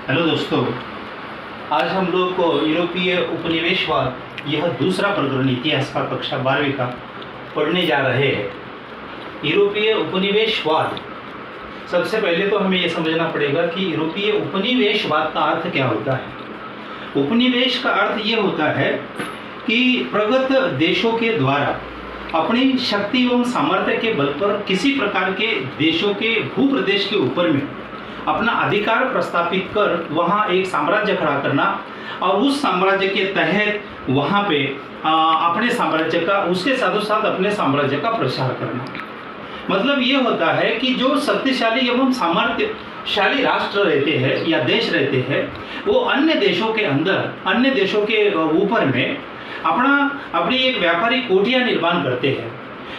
Hello दोस्तों, आज हम लोग को यूरोपीय उपनिवेशवाद यह दूसरा प्रकरण इतिहास का कक्षा 12वीं का पढ़ने जा रहे हैं। यूरोपीय उपनिवेशवाद, सबसे पहले तो हमें यह समझना पड़ेगा कि यूरोपीय उपनिवेशवाद का अर्थ क्या होता है। उपनिवेश का अर्थ ये होता है कि प्रगत देशों के द्वारा अपनी शक्ति एवं सामर्थ्य के बल पर किसी प्रकार के देशों के भूप्रदेश के ऊपर में अपना अधिकार प्रस्थापित कर वहाँ एक साम्राज्य खड़ा करना और उस साम्राज्य के तहत वहाँ पे अपने साम्राज्य का, उसके साथों साथ अपने साम्राज्य का प्रसार करना। मतलब ये होता है कि जो शक्तिशाली एवं सामर्थ्यशाली राष्ट्र रहते हैं या देश रहते हैं, वो अन्य देशों के अंदर, अन्य देशों के ऊपर में अपनी एक व्यापारिक कोठियाँ निर्माण करते हैं,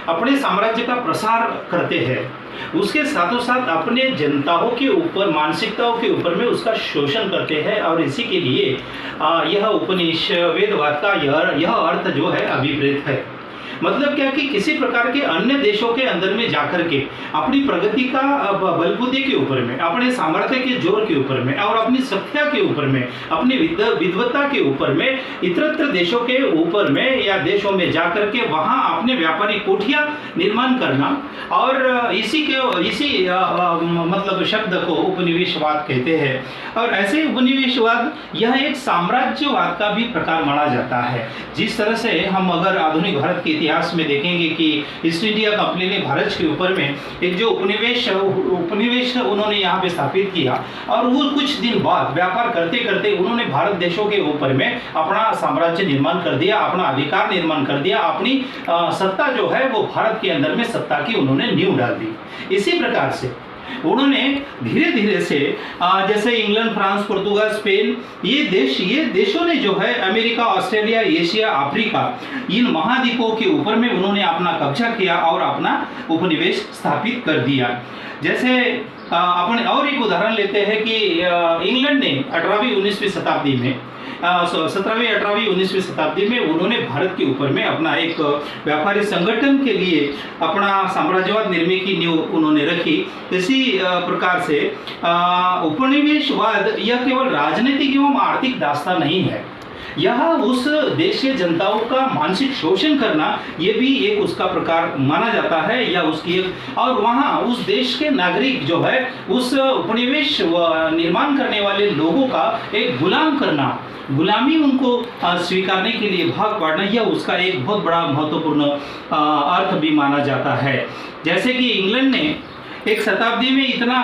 अपने साम्राज्य का प्रसार करते हैं, उसके साथों साथ अपने जनताओं के ऊपर, मानसिकताओं के ऊपर में उसका शोषण करते हैं। और इसी के लिए यह उपनिवेशवाद का यह अर्थ जो है अभिप्रेत है। मतलब क्या कि किसी प्रकार के अन्य देशों के अंदर में जाकर के अपनी प्रगति का बलबूते के ऊपर में, अपने सामर्थ्य के जोर के ऊपर में और अपनी सत्ता के ऊपर में, अपनी विद्वत्ता के ऊपर में इतरत्र देशों के ऊपर में या देशों में जाकर के वहाँ अपने व्यापारिक कोठियाँ निर्माण करना। और इसी मतलब शब्द को उपनिवेशवाद कहते हैं। और ऐसे उपनिवेशवाद यह एक साम्राज्यवाद का भी प्रकार माना जाता है। जिस तरह से हम अगर आधुनिक भारत के इतिहास में देखेंगे कि ईस्ट इंडिया कंपनी ने भारत के ऊपर में एक जो उपनिवेश उन्होंने यहाँ पे स्थापित किया और वो कुछ दिन बाद व्यापार करते करते उन्होंने भारत देशों के ऊपर में अपना साम्राज्य निर्माण कर दिया, अपना अधिकार निर्माण कर दिया, अपनी सत्ता जो है वो भारत के अंदर में सत्ता की उन्होंने नींव डाल दी। इसी प्रकार से उन्होंने धीरे धीरे से जैसे इंग्लैंड, फ्रांस, पुर्तगाल, स्पेन, ये देशों ने जो है अमेरिका, ऑस्ट्रेलिया, एशिया, अफ्रीका, इन महाद्वीपों के ऊपर में उन्होंने अपना कब्जा किया और अपना उपनिवेश स्थापित कर दिया। जैसे अपन और एक उदाहरण लेते हैं कि इंग्लैंड ने 18वीं 19वीं शताब्दी में 17वीं 18वीं 19वीं शताब्दी में उन्होंने भारत के ऊपर में अपना एक व्यापारी संगठन के लिए अपना साम्राज्यवाद निर्माण की नींव उन्होंने रखी। इसी प्रकार से उपनिवेशवाद यह केवल राजनीतिक एवं आर्थिक दास्तान नहीं है, यह उस देश के जनताओं का मानसिक शोषण करना ये भी एक उसका प्रकार माना जाता है या उसकी एक, और वहाँ उस देश के नागरिक जो है उस उपनिवेश निर्माण करने वाले लोगों का एक गुलाम करना, गुलामी उनको स्वीकारने के लिए भाग पाड़ना, यह उसका एक बहुत बड़ा महत्वपूर्ण अर्थ भी माना जाता है। जैसे कि इंग्लैंड ने एक शताब्दी में इतना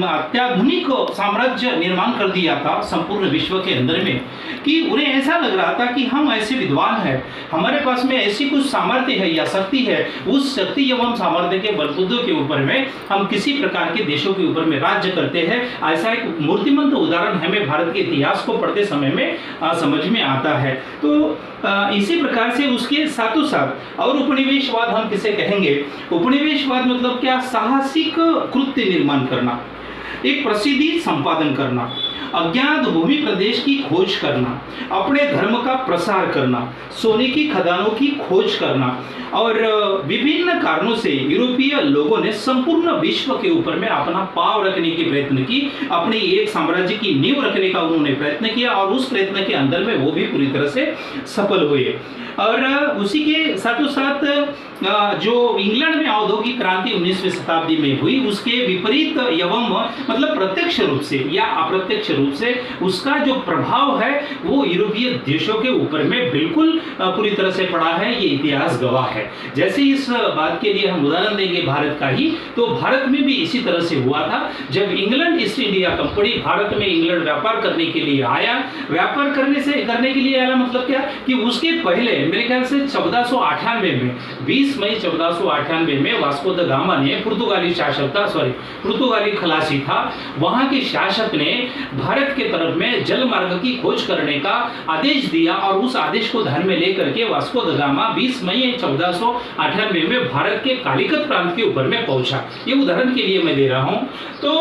अत्याधुनिक साम्राज्य निर्माण कर दिया था संपूर्ण विश्व के अंदर में कि उन्हें ऐसा लग रहा था कि हम ऐसे विद्वान हैं, हमारे पास में ऐसी कुछ सामर्थ्य है या शक्ति है, उस शक्ति एवं सामर्थ्य के बलबूते के ऊपर में हम किसी प्रकार के देशों के ऊपर में राज्य करते हैं। ऐसा एक मूर्तिमंत उदाहरण हमें भारत के इतिहास को पढ़ते समय में समझ में आता है। तो इसी प्रकार से उसके साथों साथ और उपनिवेशवाद हम किसे कहेंगे? उपनिवेशवाद मतलब क्या? साहसिक कृत्य निर्माण करना, एक प्रसिद्धि संपादन करना, अज्ञात भूमि प्रदेश की खोज करना, अपने धर्म का प्रसार करना, सोने की खदानों की खोज करना। और विभिन्न कारणों से यूरोपीय लोगों ने संपूर्ण विश्व के ऊपर में अपना पांव रखने की प्रयत्न की, अपनी एक साम्राज्य की नींव रखने का उन्होंने प्रयत्न किया और उस प्रयत्न के अंदर में वो भी पूरी तरह से सफल हुए। और उसी के साथों साथ जो इंग्लैंड में औद्योगिक क्रांति 19वीं शताब्दी में हुई, उसके विपरीत एवं मतलब प्रत्यक्ष रूप से या अप्रत्यक्ष रूप से उसका जो प्रभाव है वो यूरोपीय देशों के ऊपर में बिल्कुल पूरी तरह से पड़ा है, ये इतिहास गवाह है। जैसे इस बात के लिए हम उदाहरण देंगे भारत का ही, तो भारत में भी इसी तरह से हुआ था। जब England east India company Bharat में इंग्लैंड व्यापार करने के लिए आया, व्यापार करने के लिए आया मतलब क्या कि उसके पहले मेरे ख्याल से 1498 में 20 मई 1498 में वास्को द गामा ने पुर्तगाली खलासी था, वहां के शासक ने भारत के तरफ में जल मार्ग की खोज करने का आदेश दिया और उस आदेश को ध्यान में लेकर के वास्को द गामा 20 मई 1498 में भारत के कालिकत प्रांत के ऊपर में पहुंचा। ये उदाहरण के लिए मैं दे रहा हूं। तो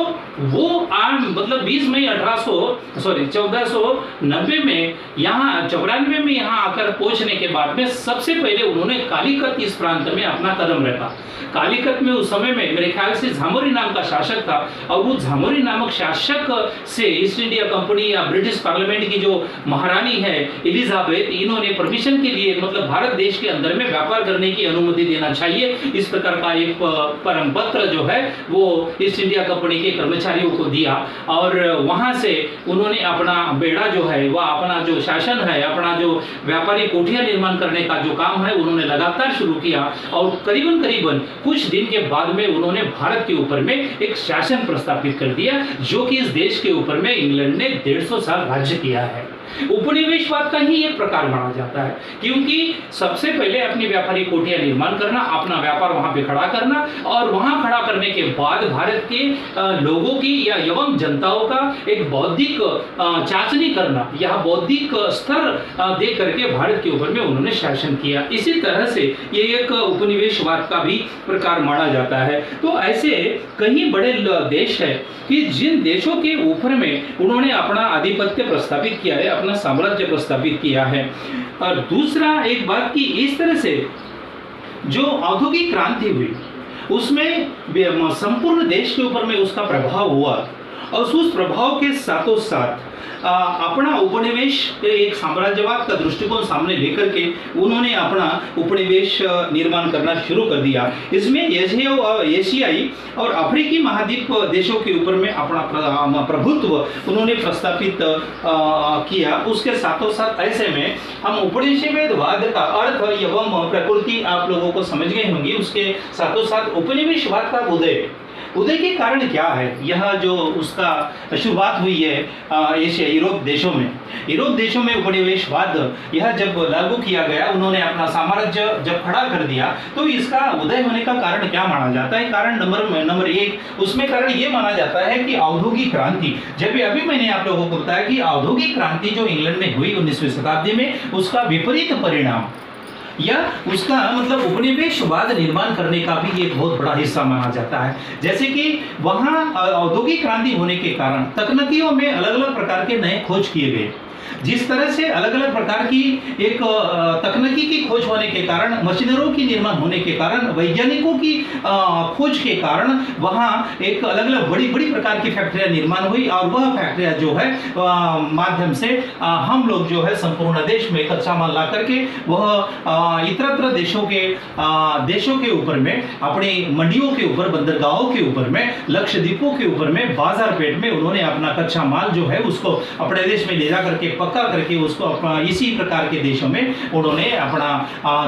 वो मतलब 20 मई 1490 में यहाँ 94 में यहाँ आकर पहुंचने के बाद में सबसे पहले उन्होंने कालिकत इस प्रांत प्रांत में अपना कदम रखा। कालीकट में उस समय में मेरे ख्याल से झामोरी नाम का शासक था, और वो झामोरी नामक शासक से ईस्ट इंडिया कंपनी या ब्रिटिश पार्लियामेंट की जो महारानी है एलिजाबेथ, इन्होंने परमिशन के लिए मतलब भारत देश के अंदर में व्यापार करने की अनुमति देना चाहिए, इस प्रकार का एक परम पत्र जो है वो ईस्ट इंडिया कंपनी के कर्मचारियों को दिया। और वहां से उन्होंने अपना बेड़ा जो है वह अपना जो शासन है, अपना जो व्यापारी कोठियां निर्माण करने का जो काम है उन्होंने लगातार शुरू किया, और करीबन करीबन कुछ दिन के बाद में उन्होंने भारत के ऊपर में एक शासन प्रस्तापित कर दिया, जो कि इस देश के ऊपर में इंग्लैंड ने 150 साल राज्य किया है। उपनिवेशवाद का ही एक प्रकार माना जाता है, क्योंकि सबसे पहले अपनी व्यापारी कोठियां निर्माण करना, अपना व्यापार वहां पे खड़ा करना, और वहां खड़ा करने के बाद भारत के लोगों की या एवं जनताओं का एक बौद्धिक चाशनी करना, यह बौद्धिक स्तर दे करके भारत के ऊपर में उन्होंने शासन किया। इसी तरह से ये एक उपनिवेशवाद का भी प्रकार माना जाता है। तो ऐसे कई बड़े देश है कि जिन देशों के ऊपर में उन्होंने अपना आधिपत्य प्रस्थापित किया है, अपना साम्राज्य प्रस्थापित किया है। और दूसरा एक बात कि इस तरह से जो औद्योगिक क्रांति हुई उसमें संपूर्ण देश के ऊपर में उसका प्रभाव हुआ, और उस प्रभाव के साथों साथ अपना उपनिवेश एक साम्राज्यवाद का दृष्टिकोण सामने लेकर के उन्होंने अपना उपनिवेश निर्माण करना शुरू कर दिया। इसमें एशियाई और अफ्रीकी महाद्वीप देशों के ऊपर में अपना प्रभुत्व उन्होंने प्रस्तापित किया। उसके साथों साथ ऐसे में हम उपनिवेशवाद का अर्थ एवं प्रकृति आप लोगों को समझ गए होंगे। उसके साथों साथ उपनिवेशवाद का उदय के कारण क्या है, यह जो उसका शुरुआत हुई है एशिया यूरोप देशों में उपनिवेशवाद यह जब लागू किया गया, उन्होंने अपना साम्राज्य जब खड़ा कर दिया, तो इसका उदय होने का कारण क्या माना जाता है? कारण नंबर एक, उसमें कारण ये माना जाता है कि औद्योगिक क्रांति। जब अभी मैंने आप लोगों को बताया कि औद्योगिक क्रांति जो इंग्लैंड में हुई 19वीं शताब्दी में, उसका विपरीत परिणाम या उसका मतलब उपनिवेशवाद निर्माण करने का भी एक बहुत बड़ा हिस्सा माना जाता है। जैसे कि वहाँ औद्योगिक क्रांति होने के कारण तकनीकियों में अलग अलग प्रकार के नए खोज किए गए। जिस तरह से अलग अलग प्रकार की एक तकनीकी की खोज होने के कारण, मशीनरों की निर्माण होने के कारण, वैज्ञानिकों की खोज के कारण वहाँ एक अलग अलग बड़ी बड़ी प्रकार की फैक्ट्रियाँ निर्माण हुई, और वह फैक्ट्रियाँ जो है माध्यम से हम लोग जो है संपूर्ण देश में कच्चा माल ला करके वह इतरत्र देशों के ऊपर में, अपनी मंडियों के ऊपर, बंदरगाहों के ऊपर में, लक्षद्वीपों के ऊपर में, बाजार पेट में उन्होंने अपना कच्चा माल जो है उसको अपने देश में ले जा करके पक्का करके उसको इसी प्रकार के देशों में उन्होंने अपना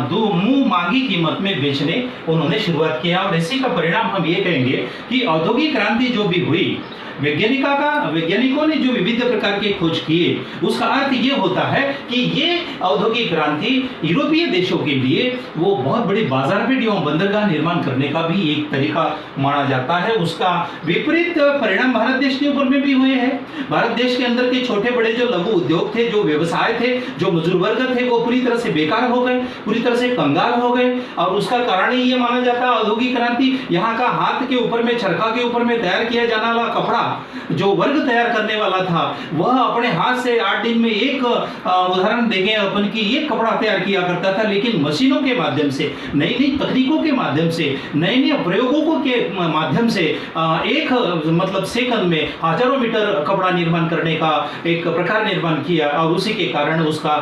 मुंह मांगी कीमत में बेचने उन्होंने शुरुआत किया। और इसी का परिणाम हम ये कहेंगे कि औद्योगिक क्रांति जो भी हुई, वैज्ञानिकों ने जो विविध प्रकार के खोज किए, उसका अर्थ ये होता है कि ये औद्योगिक क्रांति यूरोपीय देशों के लिए वो बहुत बड़ी बाजार पेट एवं बंदरगाह निर्माण करने का भी एक तरीका माना जाता है। उसका विपरीत परिणाम भारत देश के ऊपर में भी हुए हैं। भारत देश के अंदर के छोटे बड़े जो लघु उद्योग थे, जो व्यवसाय थे, जो मजदूर वर्ग थे, वो पूरी तरह से बेकार हो गए, पूरी तरह से कंगाल हो गए। और उसका कारण ही ये माना जाता है औद्योगिक क्रांति। यहाँ का हाथ के ऊपर में, चरखा के ऊपर में तैयार किया जाने वाला कपड़ा जो वर्ग तैयार करने वाला था, वह अपने हाथ से 8 दिन में एक उदाहरण देंगे अपन की एक कपड़ा तैयार किया करता था। लेकिन मशीनों के माध्यम से, नई नई तकनीकों के माध्यम से, नए नए प्रयोगों के माध्यम से एक मतलब सेकंड में हजारों मीटर कपड़ा निर्माण करने का एक प्रकार निर्माण किया, और उसी के कारण उसका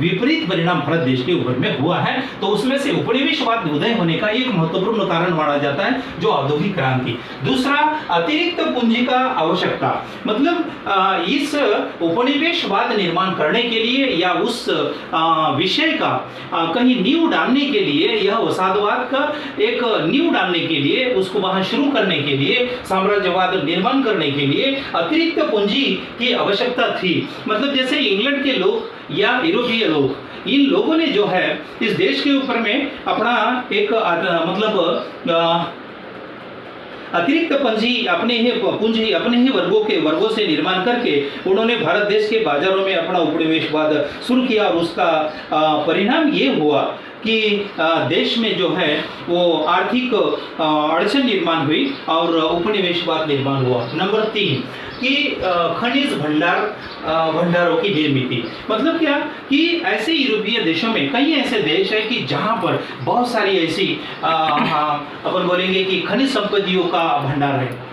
विपरीत परिणाम भारत देश के ऊपर में हुआ है। तो उसमें से उपनिवेशवाद उदय होने का एक महत्वपूर्ण कारण माना जाता है जो औद्योगिक क्रांति। दूसरा, अतिरिक्त पूंजी का आवश्यकता, मतलब इस उपनिवेशवाद निर्माण करने के लिए या उस विषय का कहीं नींव डालने के लिए, यह वसाहतवाद का एक नींव डालने के लिए, उसको वहां शुरू करने के लिए, साम्राज्यवाद निर्माण करने के लिए अतिरिक्त पूंजी की आवश्यकता थी। मतलब जैसे इंग्लैंड के लोग या यूरोपीय लोग, इन लोगों ने जो है इस देश के ऊपर में अपना एक मतलब अतिरिक्त पूंजी अपने ही वर्गों से निर्माण करके उन्होंने भारत देश के बाजारों में अपना उपनिवेशवाद शुरू किया। और उसका परिणाम ये हुआ कि देश में जो है वो आर्थिक अड़चन निर्माण हुई और उपनिवेशवाद निर्माण हुआ। नंबर 3 कि खनिज भंडारों की निर्मिति। मतलब क्या कि ऐसे यूरोपीय देशों में कई ऐसे देश है कि जहाँ पर बहुत सारी ऐसी अपन बोलेंगे कि खनिज संपत्तियों का भंडार है।